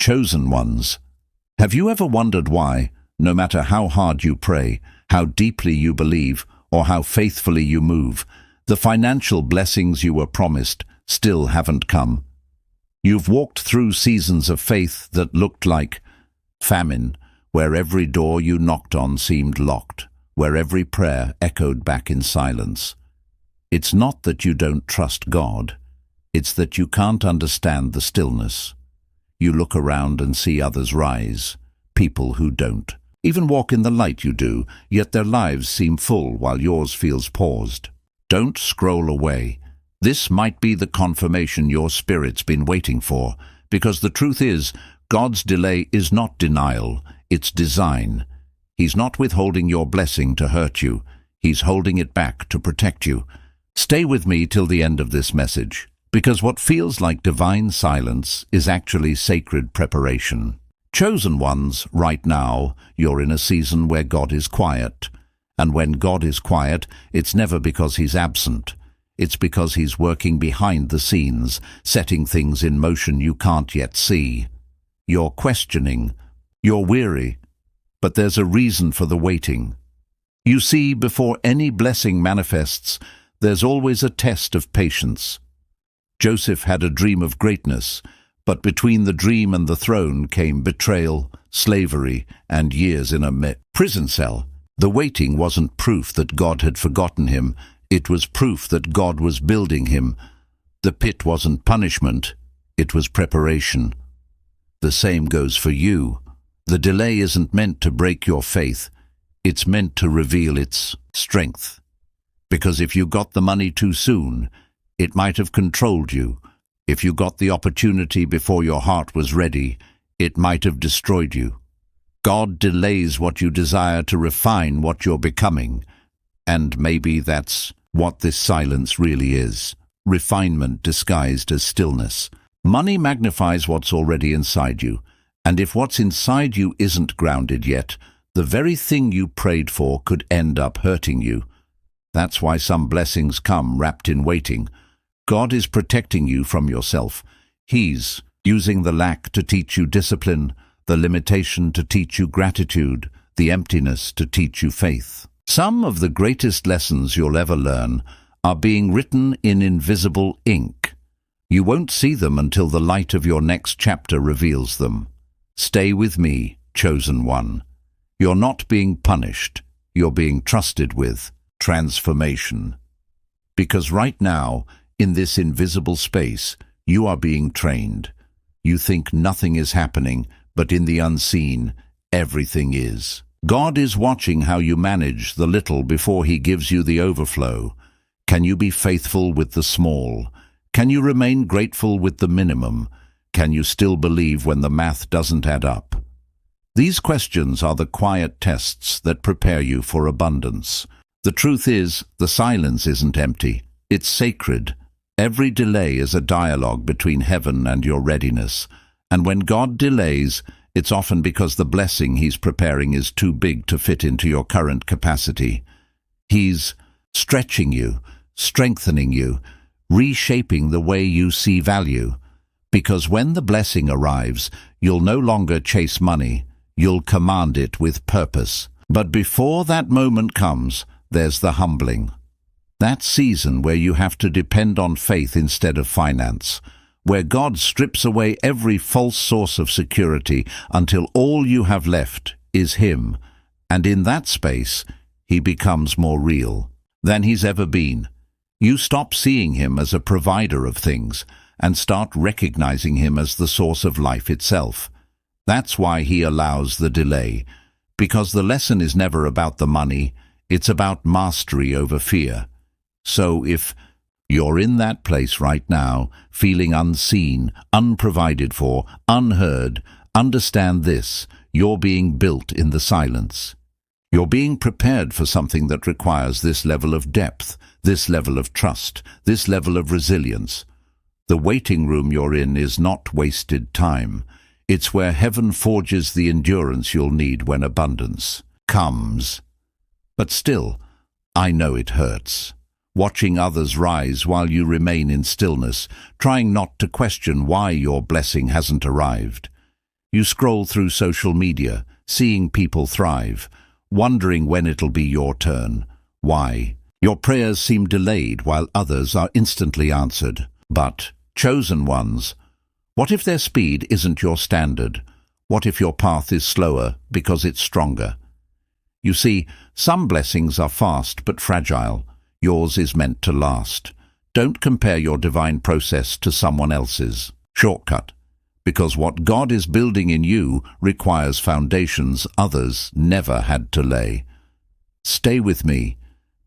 chosen ones. Have you ever wondered why, no matter how hard you pray, how deeply you believe, or how faithfully you move, the financial blessings you were promised still haven't come? You've walked through seasons of faith that looked like famine, where every door you knocked on seemed locked, where every prayer echoed back in silence. It's not that you don't trust God, it's that you can't understand the stillness. You look around and see others rise, people who don't. Even walk in the light you do, yet their lives seem full while yours feels paused. Don't scroll away. This might be the confirmation your spirit's been waiting for, because the truth is, God's delay is not denial, it's design. He's not withholding your blessing to hurt you. He's holding it back to protect you. Stay with me till the end of this message, because what feels like divine silence is actually sacred preparation. Chosen ones, right now, you're in a season where God is quiet. And when God is quiet, it's never because He's absent. It's because He's working behind the scenes, setting things in motion you can't yet see. You're questioning. You're weary. But there's a reason for the waiting. You see, before any blessing manifests, there's always a test of patience. Joseph had a dream of greatness, but between the dream and the throne came betrayal, slavery, and years in a prison cell. The waiting wasn't proof that God had forgotten him, it was proof that God was building him. The pit wasn't punishment, it was preparation. The same goes for you. The delay isn't meant to break your faith, it's meant to reveal its strength. Because if you got the money too soon, it might have controlled you. If you got the opportunity before your heart was ready, it might have destroyed you. God delays what you desire to refine what you're becoming. And maybe that's what this silence really is. Refinement disguised as stillness. Money magnifies what's already inside you. And if what's inside you isn't grounded yet, the very thing you prayed for could end up hurting you. That's why some blessings come wrapped in waiting. God is protecting you from yourself. He's using the lack to teach you discipline, the limitation to teach you gratitude, the emptiness to teach you faith. Some of the greatest lessons you'll ever learn are being written in invisible ink. You won't see them until the light of your next chapter reveals them. Stay with me, chosen one. You're not being punished, you're being trusted with transformation. Because right now, in this invisible space, you are being trained. You think nothing is happening, but in the unseen, everything is. God is watching how you manage the little before He gives you the overflow. Can you be faithful with the small? Can you remain grateful with the minimum? Can you still believe when the math doesn't add up? These questions are the quiet tests that prepare you for abundance. The truth is, the silence isn't empty. It's sacred. Every delay is a dialogue between heaven and your readiness. And when God delays, it's often because the blessing He's preparing is too big to fit into your current capacity. He's stretching you, strengthening you, reshaping the way you see value. Because when the blessing arrives, you'll no longer chase money, you'll command it with purpose. But before that moment comes, there's the humbling. That season where you have to depend on faith instead of finance, where God strips away every false source of security until all you have left is Him, and in that space, He becomes more real than He's ever been. You stop seeing Him as a provider of things and start recognizing Him as the source of life itself. That's why He allows the delay, because the lesson is never about the money, it's about mastery over fear. So if you're in that place right now, feeling unseen, unprovided for, unheard, understand this: you're being built in the silence. You're being prepared for something that requires this level of depth, this level of trust, this level of resilience. The waiting room you're in is not wasted time. It's where heaven forges the endurance you'll need when abundance comes. But still, I know it hurts. Watching others rise while you remain in stillness, trying not to question why your blessing hasn't arrived. You scroll through social media, seeing people thrive, wondering when it'll be your turn. Why? Your prayers seem delayed while others are instantly answered. But, chosen ones, what if their speed isn't your standard? What if your path is slower because it's stronger? You see, some blessings are fast but fragile. Yours is meant to last. Don't compare your divine process to someone else's shortcut, because what God is building in you requires foundations others never had to lay. Stay with me,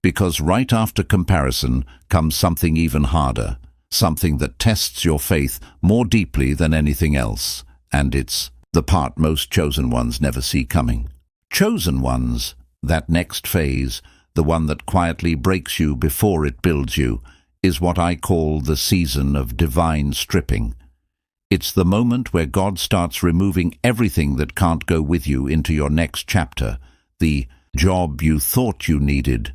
because right after comparison comes something even harder, something that tests your faith more deeply than anything else, and it's the part most chosen ones never see coming. Chosen ones, that next phase, the one that quietly breaks you before it builds you, is what I call the season of divine stripping. It's the moment where God starts removing everything that can't go with you into your next chapter, the job you thought you needed,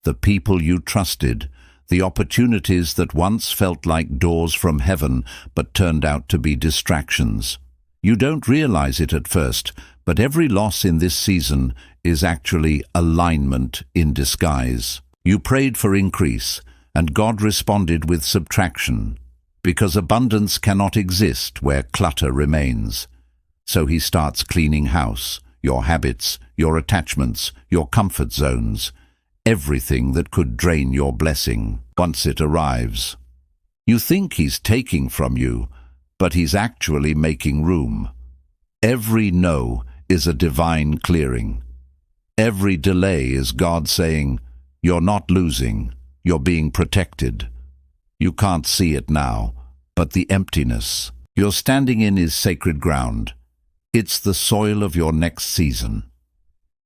the people you trusted, the opportunities that once felt like doors from heaven but turned out to be distractions. You don't realize it at first, but every loss in this season is actually alignment in disguise. You prayed for increase, and God responded with subtraction, because abundance cannot exist where clutter remains. So he starts cleaning house, your habits, your attachments, your comfort zones, everything that could drain your blessing once it arrives. You think he's taking from you, but he's actually making room. Every no is a divine clearing. Every delay is God saying, "You're not losing, you're being protected." You can't see it now, but the emptiness you're standing in is sacred ground. It's the soil of your next season.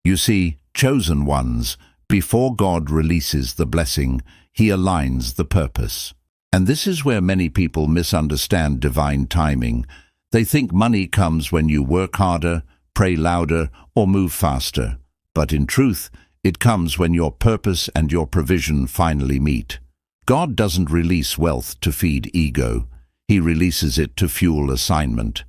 You see, chosen ones, before God releases the blessing, he aligns the purpose. And this is where many people misunderstand divine timing. They think money comes when you work harder, pray louder, or move faster. But in truth, it comes when your purpose and your provision finally meet. God doesn't release wealth to feed ego. He releases it to fuel assignment.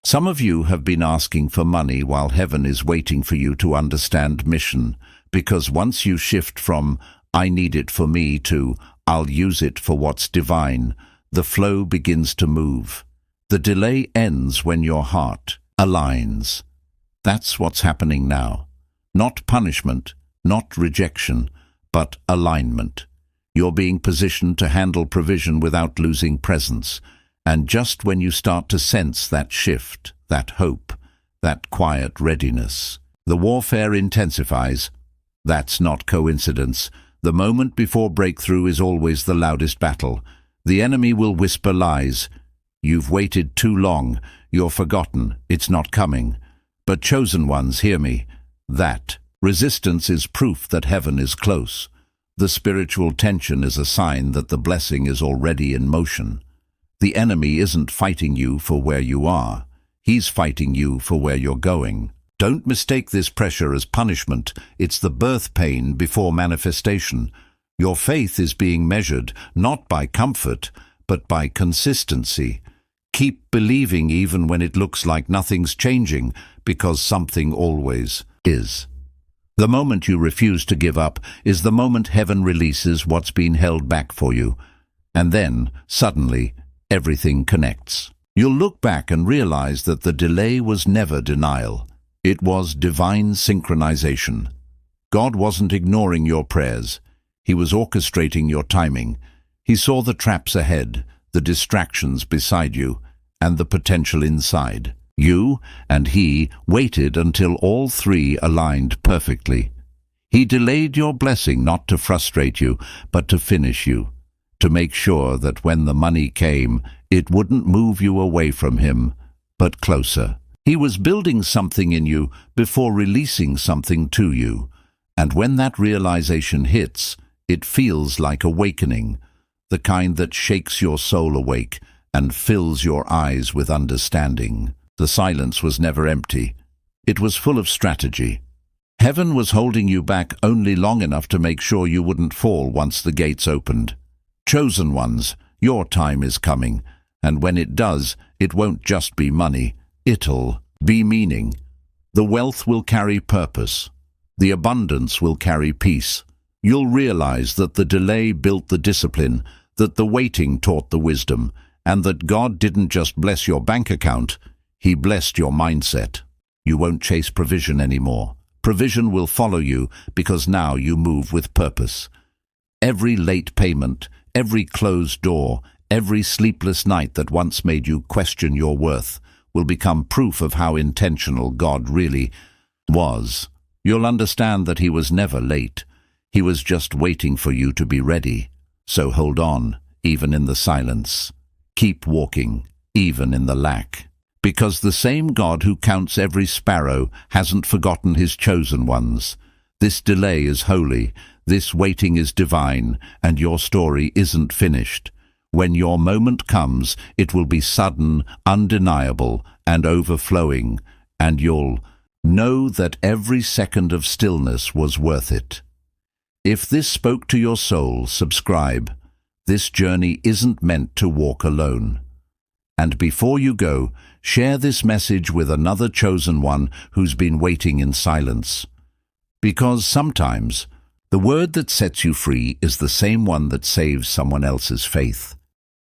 Some of you have been asking for money while heaven is waiting for you to understand mission, because once you shift from "I need it for me" to "I'll use it for what's divine," the flow begins to move. The delay ends when your heart aligns. That's what's happening now. Not punishment, not rejection, but alignment. You're being positioned to handle provision without losing presence. And just when you start to sense that shift, that hope, that quiet readiness, the warfare intensifies. That's not coincidence. The moment before breakthrough is always the loudest battle. The enemy will whisper lies. You've waited too long. You're forgotten. It's not coming. But chosen ones, hear me. That resistance is proof that heaven is close. The spiritual tension is a sign that the blessing is already in motion. The enemy isn't fighting you for where you are. He's fighting you for where you're going. Don't mistake this pressure as punishment. It's the birth pain before manifestation. Your faith is being measured not by comfort, but by consistency. Keep believing even when it looks like nothing's changing, because something always is. The moment you refuse to give up is the moment heaven releases what's been held back for you. And then, suddenly, everything connects. You'll look back and realize that the delay was never denial. It was divine synchronization. God wasn't ignoring your prayers. He was orchestrating your timing. He saw the traps ahead, the distractions beside you, and the potential inside. You and he waited until all three aligned perfectly. He delayed your blessing not to frustrate you, but to finish you, to make sure that when the money came, it wouldn't move you away from him, but closer. He was building something in you before releasing something to you. And when that realization hits, it feels like awakening, the kind that shakes your soul awake and fills your eyes with understanding. The silence was never empty. It was full of strategy. Heaven was holding you back only long enough to make sure you wouldn't fall once the gates opened. Chosen ones, your time is coming, and when it does, it won't just be money, it'll be meaning. The wealth will carry purpose. The abundance will carry peace. You'll realize that the delay built the discipline, that the waiting taught the wisdom, and that God didn't just bless your bank account, He blessed your mindset. You won't chase provision anymore. Provision will follow you because now you move with purpose. Every late payment, every closed door, every sleepless night that once made you question your worth will become proof of how intentional God really was. You'll understand that He was never late. He was just waiting for you to be ready. So hold on, even in the silence. Keep walking, even in the lack. Because the same God who counts every sparrow hasn't forgotten His chosen ones. This delay is holy, this waiting is divine, and your story isn't finished. When your moment comes, it will be sudden, undeniable, and overflowing, and you'll know that every second of stillness was worth it. If this spoke to your soul, subscribe. This journey isn't meant to walk alone. And before you go, share this message with another chosen one who's been waiting in silence. Because sometimes, the word that sets you free is the same one that saves someone else's faith.